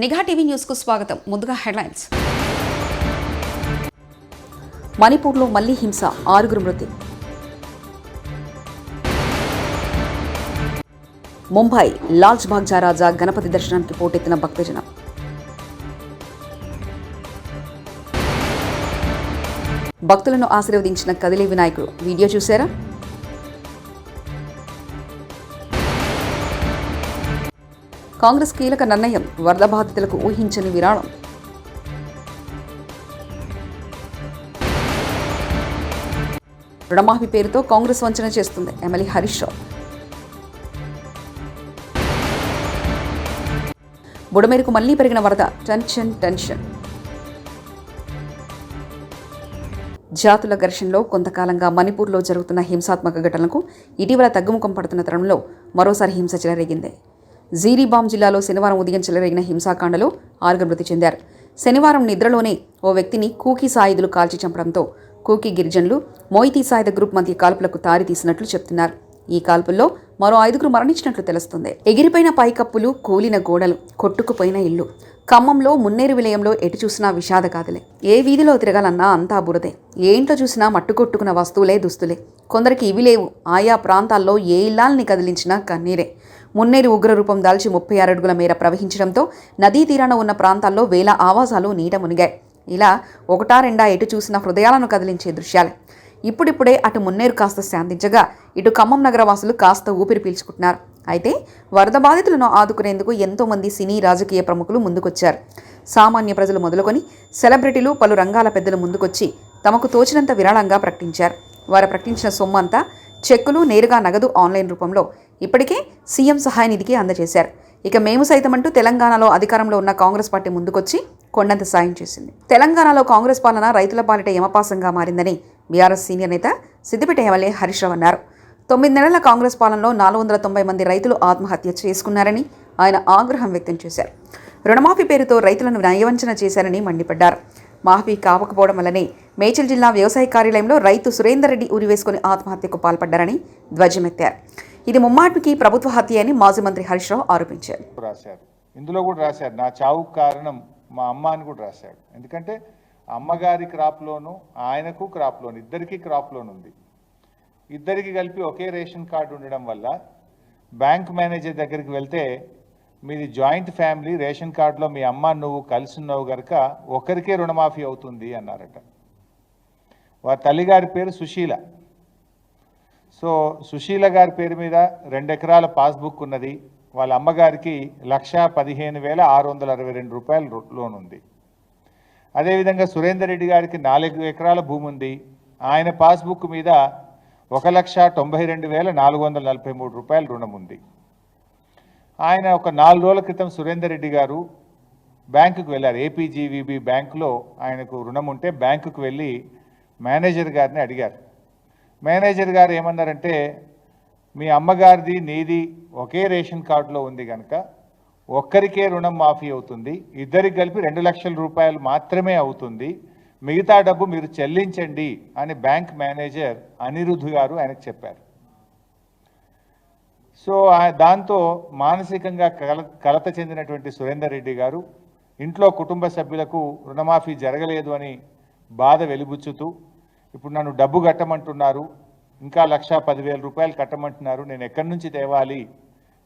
నిఘా TV news కు స్వాగతం. ముందుగా హెడ్లైన్స్. మణిపూర్లో మళ్లీ హింస, 6 మృతి. ముంబై లాల్చ్ బాగ్ రాజా గణపతి దర్శనానికి పోటెత్తిన భక్తజనం. భక్తులను ఆశీర్వదించిన కదిలే వినాయకుడు. వీడియో చూశారా? కాంగ్రెస్ కీలక నిర్ణయం, వరద బాధితులకు ఊహించని విరాళం. రుణమాఫీ పేరుతో కాంగ్రెస్ వంచన చేస్తుంది, ఎమ్మెల్యే హరీష్ రావు. బుడమేరుకు మళ్లీ పెరిగిన వరద, టెన్షన్. జాతుల ఘర్షణలో కొంతకాలంగా మణిపూర్లో జరుగుతున్న హింసాత్మక ఘటనలకు ఇటీవల తగ్గుముఖం పడుతున్న తరుణంలో మరోసారి హింస చెలరేగింది. జీరీబామ్ జిల్లాలో శనివారం ఉదయం చెలరేగిన హింసాకాండలో 6 మృతి చెందారు. శనివారం నిద్రలోనే ఓ వ్యక్తిని కూకీ సాయుధులు కాల్చి చంపడంతో కూకీ గిరిజనులు మోయితీ సాయుధ గ్రూప్ మధ్య కాల్పులకు తారి తీసినట్లు చెప్తున్నారు. ఈ కాల్పుల్లో మరో 5 మరణించినట్లు తెలుస్తుంది. ఎగిరిపోయిన పైకప్పులు, కూలిన గోడలు, కొట్టుకుపోయిన ఇల్లు. ఖమ్మంలో మున్నేరు విలయంలో ఎటు చూసినా విషాద గాథలే. ఏ వీధిలో తిరగాలన్నా అంతా బురదే. ఏ ఇంట్లో చూసినా మట్టుకొట్టుకున్న వస్తువులే, దుస్తులే. కొందరికి ఇవి లేవు. ఆయా ప్రాంతాల్లో ఏ ఇల్లాల్ని కదిలించినా కన్నీరే. మున్నేరు ఉగ్రరూపం దాల్చి 36 అడుగుల మేర ప్రవహించడంతో నదీ తీరాన ఉన్న ప్రాంతాల్లో వేల ఆవాసాలు నీట మునిగాయి. ఇలా ఒకటా రెండా ఎటు చూసిన హృదయాలను కదిలించే దృశ్యాలే. ఇప్పుడిప్పుడే అటు మున్నేరు కాస్త శాంతించగా ఇటు ఖమ్మం నగరవాసులు కాస్త ఊపిరి పీల్చుకుంటున్నారు. అయితే వరద బాధితులను ఆదుకునేందుకు ఎంతోమంది సినీ, రాజకీయ ప్రముఖులు ముందుకొచ్చారు. సామాన్య ప్రజలు మొదలుకొని సెలబ్రిటీలు, పలు రంగాల పెద్దలు ముందుకొచ్చి తమకు తోచినంత విరాళంగా ప్రకటించారు. వారు ప్రకటించిన సొమ్ము అంతా చెక్కులు, నేరుగా నగదు, ఆన్లైన్ రూపంలో ఇప్పటికే సీఎం సహాయ నిధికి అందజేశారు. ఇక మేము సైతమంటూ తెలంగాణలో అధికారంలో ఉన్న కాంగ్రెస్ పార్టీ ముందుకొచ్చి కొండంత సాయం చేసింది. తెలంగాణలో కాంగ్రెస్ పాలన రైతుల పాలిట యమపాసంగా మారిందని బీఆర్ఎస్ సీనియర్ నేత సిద్దిపేట ఎమ్మెల్యే హరీష్ రావు అన్నారు. 9 నెలల కాంగ్రెస్ పాలనలో 490 మంది రైతులు ఆత్మహత్య చేసుకున్నారని ఆయన ఆగ్రహం వ్యక్తం చేశారు. రుణమాఫీ పేరుతో రైతులను నయవంచన చేశారని మండిపడ్డారు. మాఫీ కావకపోవడం వల్లనే మేడ్చల్ జిల్లా వ్యవసాయ కార్యాలయంలో రైతు సురేందర్ రెడ్డి ఉరివేసుకుని ఆత్మహత్యకు పాల్పడ్డారని ధ్వజమెత్తారు. ఇది ముమ్మాటికి ప్రభుత్వ హత్య అని మాజీ మంత్రి హరీష్ రావు ఆరోపించారు. ఇందులో కూడా రాశారు, నా చావుకు కారణం మా అమ్మ అని కూడా రాశాడు. ఎందుకంటే అమ్మగారి క్రాప్లోను, ఆయనకు క్రాప్లోను, ఇద్దరికి క్రాప్లోను ఉంది. ఇద్దరికి కలిపి ఒకే రేషన్ కార్డు ఉండడం వల్ల బ్యాంక్ మేనేజర్ దగ్గరికి వెళ్తే మీది జాయింట్ ఫ్యామిలీ, రేషన్ కార్డులో మీ అమ్మ నువ్వు కలిసి ఉన్నావు కనుక ఒకరికే రుణమాఫీ అవుతుంది అన్నారట. వారి తల్లిగారి పేరు సుశీల. సో సుశీల గారి పేరు మీద 2 ఎకరాల పాస్బుక్ ఉన్నది. వాళ్ళ అమ్మగారికి 1,15,662 రూపాయల లోన్ ఉంది. అదేవిధంగా సురేందర్ రెడ్డి గారికి 4 ఎకరాల భూమి ఉంది. ఆయన పాస్బుక్ మీద 1,92,443 రూపాయల రుణం ఉంది. ఆయన ఒక 4 రోజుల క్రితం సురేందర్ రెడ్డి గారు బ్యాంకుకు వెళ్ళారు. ఏపీజీవీబీ బ్యాంకులో ఆయనకు రుణం ఉంటే బ్యాంకుకు వెళ్ళి మేనేజర్ గారిని అడిగారు. మేనేజర్ గారు ఏమన్నారంటే, మీ అమ్మగారిది నీది ఒకే రేషన్ కార్డులో ఉంది కనుక ఒక్కరికే రుణం మాఫీ అవుతుంది, ఇద్దరికి కలిపి 2 లక్షల రూపాయలు మాత్రమే అవుతుంది, మిగతా డబ్బు మీరు చెల్లించండి అని బ్యాంక్ మేనేజర్ అనిరుద్ధ్ గారు ఆయనకు చెప్పారు. సో దాంతో మానసికంగా కలత చెందినటువంటి సురేందర్ రెడ్డి గారు ఇంట్లో కుటుంబ సభ్యులకు రుణమాఫీ జరగలేదు అని బాధ వెలిబుచ్చుతూ, ఇప్పుడు నన్ను డబ్బు కట్టమంటున్నారు, ఇంకా 1,10,000 రూపాయలు కట్టమంటున్నారు, నేను ఎక్కడి నుంచి తేవాలి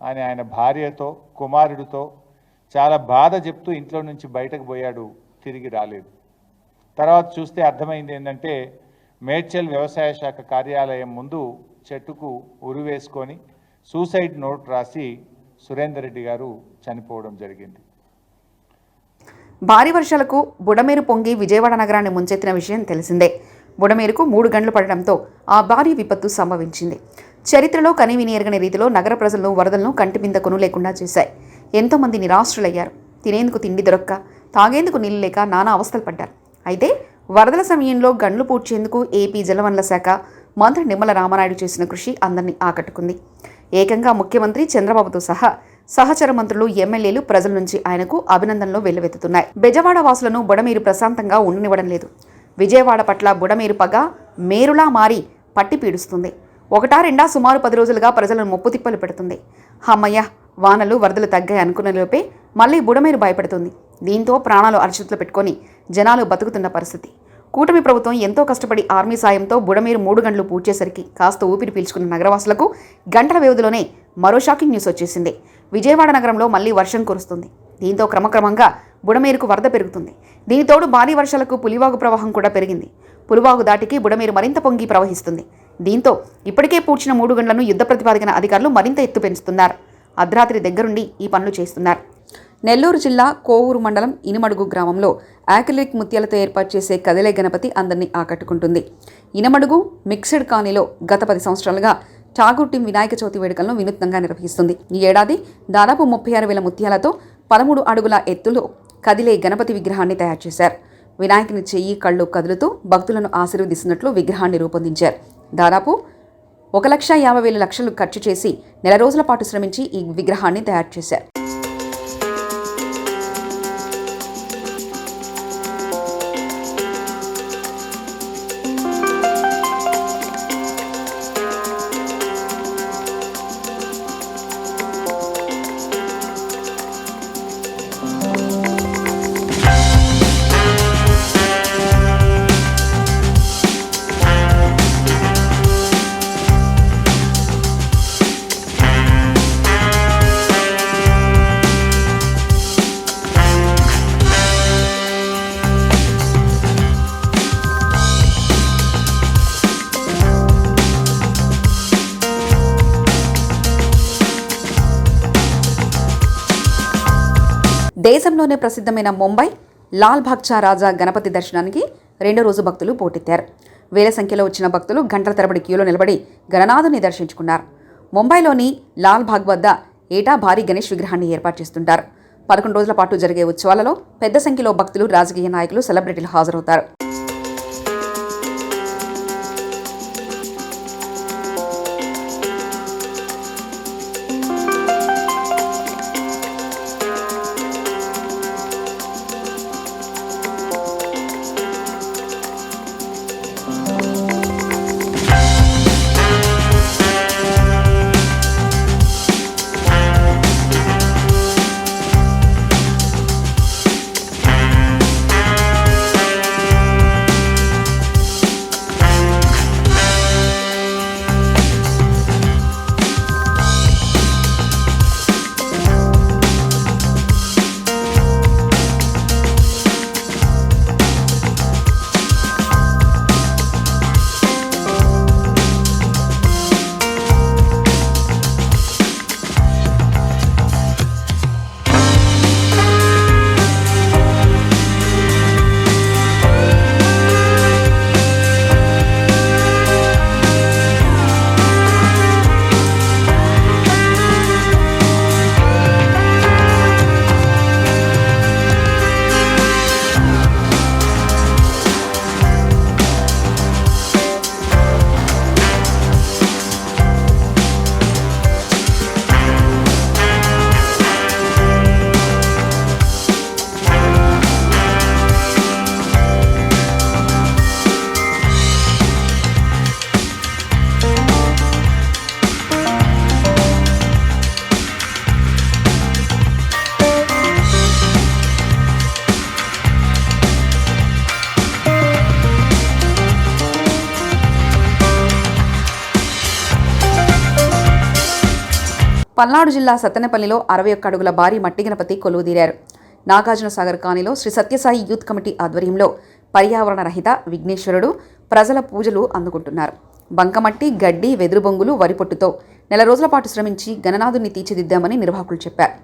అని ఆయన భార్యతో, కుమారుడితో చాలా బాధ చెప్తూ ఇంట్లో నుంచి బయటకు పోయాడు. తిరిగి రాలేదు. తర్వాత చూస్తే అర్థమైంది ఏంటంటే, మేడ్చల్ వ్యవసాయ శాఖ కార్యాలయం ముందు చెట్టుకు ఉరివేసుకొని సూసైడ్ నోట్ రాసి సురేందర్ రెడ్డి గారు చనిపోవడం జరిగింది. భారీ వర్షాలకు బుడమేరు పొంగి విజయవాడ నగరాన్ని ముంచెత్తిన విషయం తెలిసిందే. బుడమేరుకు 3 గంటలు పడడంతో ఆ భారీ విపత్తు సంభవించింది. చరిత్రలో కనీవిని ఎరగని రీతిలో నగర ప్రజలను వరదలను కంటి మీద కొనులేకుండా చేశాయి. ఎంతోమంది నిరాశ్రులయ్యారు. తినేందుకు తిండి దొరక్క, తాగేందుకు నీళ్లు లేక నానా అవస్థలు పడ్డారు. అయితే వరదల సమయంలో గండ్లు పూడ్చేందుకు ఏపీ జలవనరుల శాఖ మంత్రి నిమ్మల రామానాయుడు చేసిన కృషి అందరినీ ఆకట్టుకుంది. ఏకంగా ముఖ్యమంత్రి చంద్రబాబుతో సహా సహచర మంత్రులు, ఎమ్మెల్యేలు ప్రజల నుంచి ఆయనకు అభినందనలు వెల్లువెత్తుతున్నాయి. బెజవాడ వాసులను బుడమేరు ప్రశాంతంగా ఉండనివ్వడం లేదు. విజయవాడ పట్ల బుడమేరు పగ మేరులా మారి పట్టి పీడుస్తుంది. ఒకటా రెండా సుమారు 10 రోజులుగా ప్రజలను ముప్పుతిప్పలు పెడుతుంది. అమ్మయ్య, వానలు వరదలు తగ్గాయి అనుకున్న లోపే మళ్లీ బుడమేరు భయపడుతుంది. దీంతో ప్రాణాలు అరచేతులు పెట్టుకొని జనాలు బతుకుతున్న పరిస్థితి. కూటమి ప్రభుత్వం ఎంతో కష్టపడి ఆర్మీ సాయంతో బుడమేరు 3 గంటలు పూడ్చేసరికి కాస్త ఊపిరి పీల్చుకున్న నగరవాసులకు గంటల వ్యవధిలోనే మరో షాకింగ్ న్యూస్ వచ్చేసింది. విజయవాడ నగరంలో మళ్లీ వర్షం కురుస్తుంది. దీంతో క్రమక్రమంగా బుడమేరుకు వరద పెరుగుతుంది. దీనితోడు భారీ వర్షాలకు పులివాగు ప్రవాహం కూడా పెరిగింది. పులివాగు దాటికి బుడమేరు మరింత పొంగి ప్రవహిస్తుంది. దీంతో ఇప్పటికే పూడ్చిన 3 గంటలను యుద్ధ ప్రతిపాదికన అధికారులు మరింత ఎత్తు పెంచుతున్నారు. అర్ధరాత్రి దగ్గరుండి ఈ పనులు చేస్తున్నారు. నెల్లూరు జిల్లా కోవూరు మండలం ఇనమడుగు గ్రామంలో యాక్రిలిక్ ముత్యాలతో ఏర్పాటు చేసే కదిలే గణపతి అందరినీ ఆకట్టుకుంటుంది. ఇనమడుగు మిక్స్డ్ కాలనీలో గత 10 సంవత్సరాలుగా ఠాగూర్ టీం వినాయక చవితి వేడుకలను వినూత్నంగా నిర్వహిస్తుంది. ఈ ఏడాది దాదాపు 36,000 ముత్యాలతో 13 అడుగుల ఎత్తులో కదిలే గణపతి విగ్రహాన్ని తయారు చేశారు. వినాయకుని చెయ్యి కళ్ళు కదులుతూ భక్తులను ఆశీర్వదిస్తున్నట్లు విగ్రహాన్ని రూపొందించారు. దాదాపు 1,50,000 ఖర్చు చేసి నెల రోజుల పాటు శ్రమించి ఈ విగ్రహాన్ని తయారు చేశారు. దేశంలోనే ప్రసిద్ధమైన ముంబై లాల్ బాగ్చా రాజా గణపతి దర్శనానికి 2వ రోజు భక్తులు పోటెత్తారు. వేల సంఖ్యలో వచ్చిన భక్తులు గంటల తరబడి క్యూలో నిలబడి గణనాథుని దర్శించుకున్నారు. ముంబైలోని లాల్ బాగ్ వద్ద ఏటా భారీ గణేష్ విగ్రహాన్ని ఏర్పాటు చేస్తుంటారు. 11 రోజుల పాటు జరిగే ఉత్సవాలలో పెద్ద సంఖ్యలో భక్తులు, రాజకీయ నాయకులు, సెలబ్రిటీలు హాజరవుతారు. పల్నాడు జిల్లా సత్తెనపల్లిలో 61 అడుగుల భారీ మట్టి గణపతి కొలువుదీరారు. నాగార్జున సాగర్ కాలనీలో శ్రీ సత్యసాయి యూత్ కమిటీ ఆధ్వర్యంలో పర్యావరణ రహిత విఘ్నేశ్వరుడు ప్రజల పూజలు అందుకుంటున్నారు. బంకమట్టి, గడ్డి, వెదురు బొంగులు, వరిపొట్టుతో నెల రోజుల పాటు శ్రమించి గణనాథుని తీర్చిదిద్దామని నిర్వాహకులు చెప్పారు.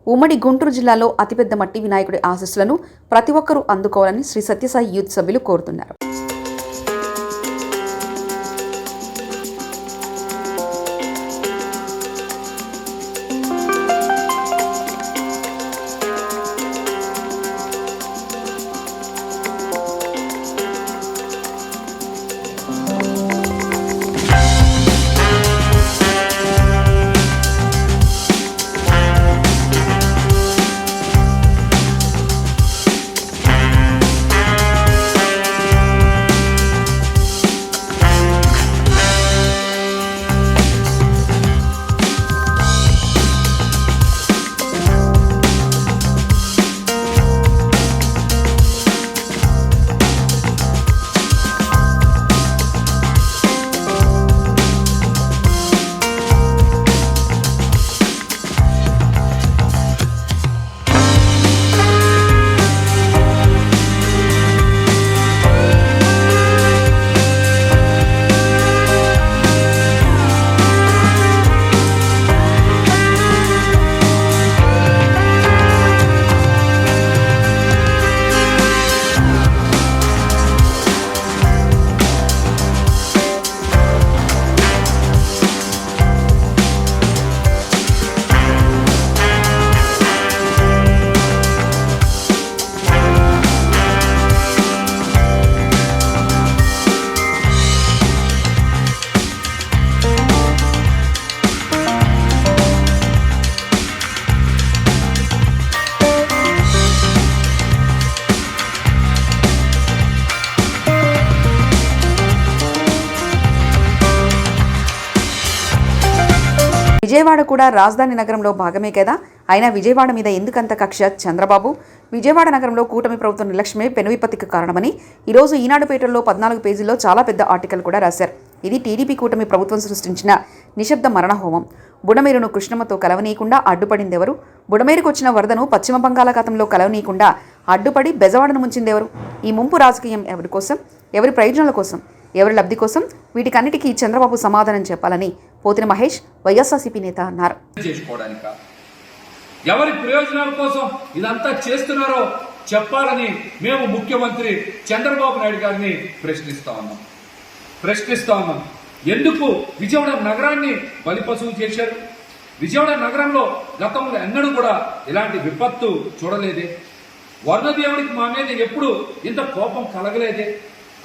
ఉమ్మడి గుంటూరు జిల్లాలో అతిపెద్ద మట్టి వినాయకుడి ఆశీస్సులను ప్రతి ఒక్కరూ అందుకోవాలని శ్రీ సత్యసాయి యూత్ సభ్యులు కోరుతున్నారు. విజయవాడ కూడా రాజధాని నగరంలో భాగమే కదా, అయినా విజయవాడ మీద ఎందుకంత కక్ష చంద్రబాబు? విజయవాడ నగరంలో కూటమి ప్రభుత్వం నిర్లక్ష్యమే పెనువిపత్తికి కారణమని ఈరోజు ఈనాడు పేటర్లో 14 పేజీల్లో చాలా పెద్ద ఆర్టికల్ కూడా రాశారు. ఇది టీడీపీ కూటమి ప్రభుత్వం సృష్టించిన నిశ్శబ్ద మరణహోమం. బుడమేరును కృష్ణమ్మతో కలవనీయకుండా అడ్డుపడిందెవరు? బుడమేరుకు వచ్చిన వరదను పశ్చిమ బంగాళాఖాతంలో కలవనీయకుండా అడ్డుపడి బెజవాడను ముంచిందెవరు? ఈ ముంపు రాజకీయం ఎవరి కోసం, ఎవరి ప్రయోజనాల కోసం, ఎవరి లబ్ధి కోసం? వీటికన్నిటికీ చంద్రబాబు సమాధానం చెప్పాలని పోతిన మహేష్ వైఎస్ఆర్సీపీ నేత అన్నారు. ఎవరి ప్రయోజనాల కోసం ఇదంతా చేస్తున్నారో చెప్పాలని మేము ముఖ్యమంత్రి చంద్రబాబు నాయుడు గారిని ప్రశ్నిస్తా ఉన్నాం. ఎందుకు విజయవాడ నగరాన్ని బలిపశువు చేశారు? విజయవాడ నగరంలో గతంలో ఎన్నడూ కూడా ఇలాంటి విపత్తు చూడలేదే. వరుణదేవుడికి మా మీద ఎప్పుడు ఇంత కోపం కలగలేదే.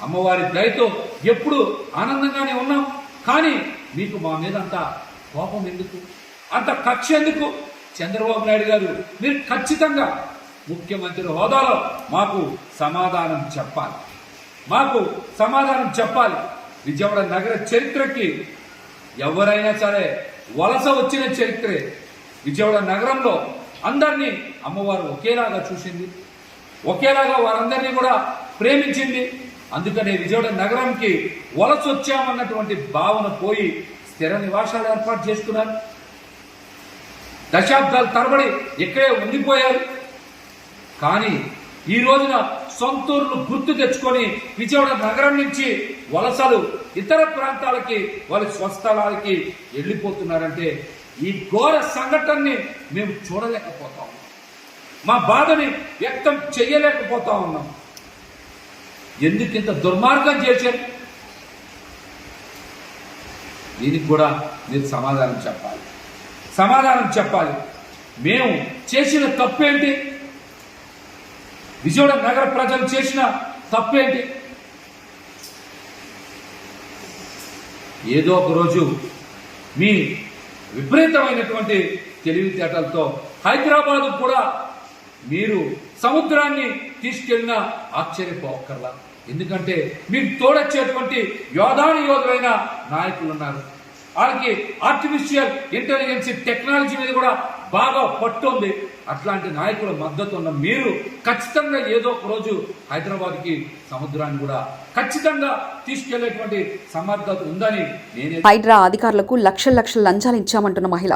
అమ్మవారి దయతో ఎప్పుడు ఆనందంగానే ఉన్నాం. కానీ మీకు మా మీద అంత కోపం ఎందుకు, అంత కక్ష ఎందుకు? చంద్రబాబు నాయుడు గారు, మీరు ఖచ్చితంగా ముఖ్యమంత్రి హోదాలో మాకు సమాధానం చెప్పాలి. విజయవాడ నగర చరిత్రకి ఎవరైనా సరే వలస వచ్చిన చరిత్రే. విజయవాడ నగరంలో అందరినీ అమ్మవారు ఒకేలాగా చూసింది, ఒకేలాగా వారందరినీ కూడా ప్రేమించింది. అందుకనే విజయవాడ నగరంకి వలస వచ్చామన్నటువంటి భావన పోయి స్థిర నివాసాలు ఏర్పాటు చేసుకున్నారు. దశాబ్దాల తరబడి ఇక్కడే ఉండిపోయారు. కానీ ఈ రోజున సొంతూరును గుర్తు తెచ్చుకొని విజయవాడ నగరం నుంచి వలసలు ఇతర ప్రాంతాలకి, వాళ్ళ స్వస్థలాలకి వెళ్ళిపోతున్నారంటే ఈ ఘోర సంఘటనని మేము చూడలేకపోతా ఉన్నాం. మా బాధని వ్యక్తం చెయ్యలేకపోతా ఉన్నాం. ఎందుకు ఇంత దుర్మార్గం చేశారు? దీనికి కూడా మీరు సమాధానం చెప్పాలి. మేము చేసిన తప్పేంటి? విజయవాడ నగర ప్రజలు చేసిన తప్పేంటి? ఏదో ఒక రోజు మీ విపరీతమైనటువంటి తెలివితేటలతో హైదరాబాద్ కూడా మీరు సముద్రాన్ని తీసుకెళ్లిన ఆశ్చర్యపోకర్లా. ఎందుకంటే మీకు తోడొచ్చేటువంటి యోధులైన నాయకులు ఉన్నారు. వాళ్ళకి ఆర్టిఫిషియల్ ఇంటెలిజెన్స్ టెక్నాలజీ మీద కూడా బాగా పట్టుంది. అట్లాంటి నాయకుల మద్దతు ఉన్న మీరు ఖచ్చితంగా ఏదో ఒక రోజు హైదరాబాద్కి సముద్రాన్ని కూడా ఖచ్చితంగా తీసుకెళ్లేటువంటి సమర్థత ఉందని నేనే. హైడ్రా అధికారులకు లక్షల లంచాలు ఇచ్చామంటున్న మహిళ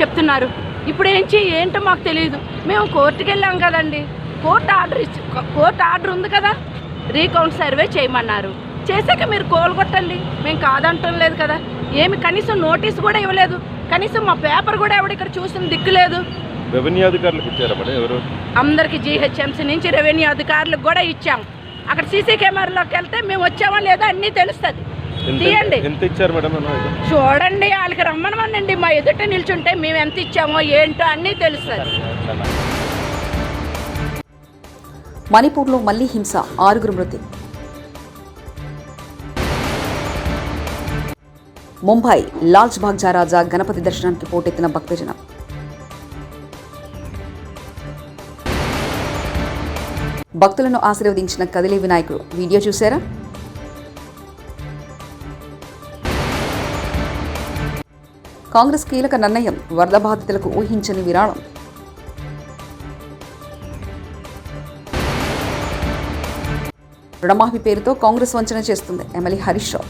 చెప్తున్నారు. ఇప్పుడు ఏంటో మాకు తెలియదు. మేము కోర్టుకు వెళ్ళాం కదండి. కోర్టు ఆర్డర్ ఉంది కదా, రీకౌంట్ సర్వే చేయమన్నారు. చేశాక మీరు కోలుగొట్టండి, మేము కాదంటం లేదు కదా. ఏమి కనీసం నోటీస్ కూడా ఇవ్వలేదు. కనీసం మా పేపర్ కూడా ఎవడు ఇక్కడ చూసిన దిక్కు లేదు. రెవెన్యూ అధికారులకు ఇచ్చారా మేడం? ఎవరు? అందరికి జీహెచ్ఎంసీ నుంచి రెవెన్యూ అధికారులకు కూడా ఇచ్చాం. అక్కడ సీసీ కెమెరాలోకి వెళ్తే మేము వచ్చామో లేదో అన్నీ తెలుస్తుంది. తీయండి. ఎంత ఇచ్చారు మేడం? చూడండి, వాళ్ళకి రమ్మనమనండి. మా ఎదుట నిల్చుంటే మేము ఎంత ఇచ్చామో ఏంటో అన్నీ తెలుస్తుంది. మణిపూర్లో మళ్లీ హింస, 6 మృతి. ముంబై లాల్చ్ బాగ్ రాజా గణపతి దర్శనానికి పోటెత్తిన భక్తజనం. భక్తులను ఆశీర్వదించిన కదిలే వినాయకుడు వీడియో చూశారా? కాంగ్రెస్ కీలక నిర్ణయం, వరద బాధితులకు ఊహించని విరాళం. రుణమాఫీ పేరుతో కాంగ్రెస్ వంచన చేస్తుంది ఎమ్మెల్యే హరీష్ రావు.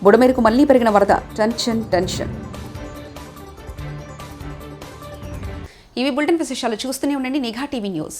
బుడమేరుకు మళ్లీ పెరిగిన వరద, టెన్షన్. ఇవి బులెటిన్ విశేషాలు. చూస్తూనే ఉండండి నిఘా టీవీ న్యూస్.